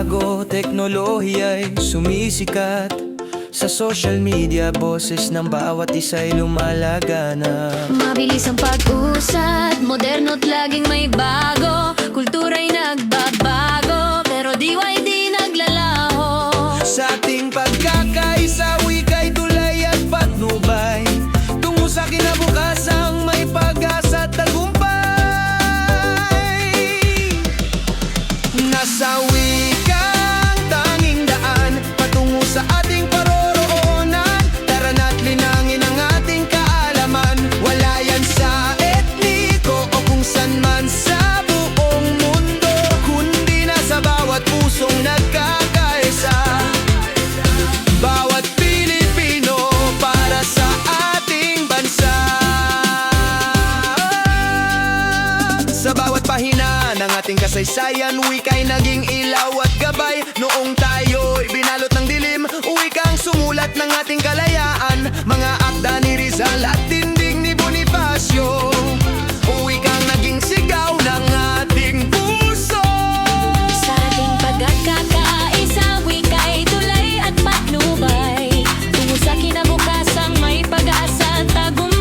nagbabago, teknolohiya'y sumisikat. Sa social media, boses ng bawat isa'y lumalaganap. Mabilis ang pag-usad, moderno't laging may bago. Kultura'y nagbabago, pero diwa'y di naglalaho. Sa ating pagkakaisa, wika'y tulay at patnubay, tungo sa kinabukasang may pag-asa at tagumpay. Nasa wikang tanging daan, patungo sa ating paroroonan. Tara na't linangin ang ating kaalaman. Wala yan sa etniko o kung san man sa buong mundo, kundi nasa bawat pusong nagkakaisa. Bawat Pilipino para sa ating bansa. Sa bawat pahina ng ating kasaysayan, wika'y naging ilaw at gabay. Noong tayo'y binalot ng dilim, wikang sumulat ng ating kalayaan. Mga akda ni Rizal at tindig ni Bonifacio, wikang naging sigaw ng ating puso. Sa ating pagkakaisa, wika'y tulay at patnubay, tungo sa kinabukasang may pag-asa at tagumpay.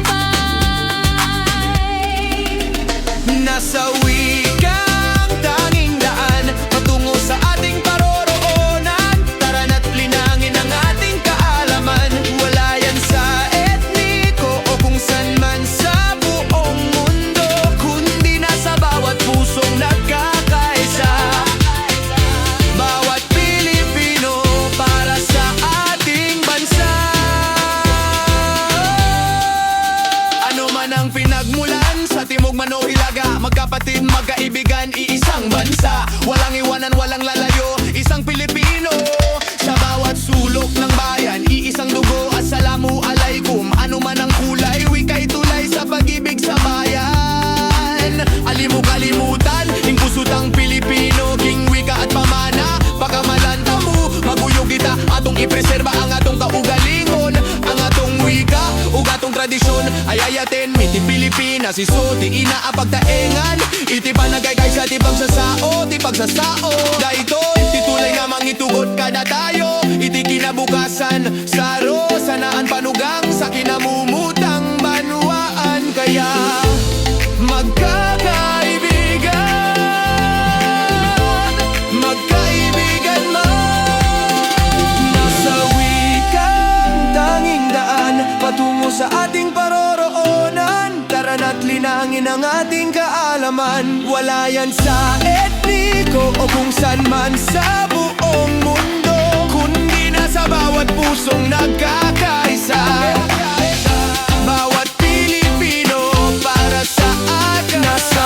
Nasa wikang tanging daan, patungo sa ating paroroonan. Tara na't linangin ang ating kaalaman. Wala yan sa etniko o kung san man sa buong mundo, kundi nasa bawat pusong nagkakaisa. Bawat Pilipino para sa ating bansa. Ano man ang pinagmulan, sa timog man o hilaga, magkapatid, magkaibigan, iisang bansa. Walang iwanan, walang lalayo, isang Pilipino. Sa bawat sulok ng bayan, iisang dugo. Assalamu alaikum, ano man ang kulay, wika'y tulay sa pag-ibig sa bayan. Alimog kalimutan, ingkusutang Pilipino, king wika at pamana. Pagkamalanta mo, maguyog kita, atong ipreserba ang atong kaugalingon. Ang atong wika, ug atong tradisyon, ay ayaten, miti Pilipinas, iso, di inaapagtaengan. Iti panagay kay sa tibang sasao, tibag sasao. Dahito, titulay nga mangitugot kada tayo. Iti kinabukasan, saro, sanaan panugang sa kinamumutang banwaan. Kaya, magkakaibigan, magkaibigan man. Nasa wikang tanging daan, patungo sa ating paroroonan. Tara na't linangin ang ating kaalaman. Wala yan sa etniko o kung san man sa buong mundo, kundi nasa bawat pusong nagkakaisa. Bawat Pilipino para sa atin. Nasa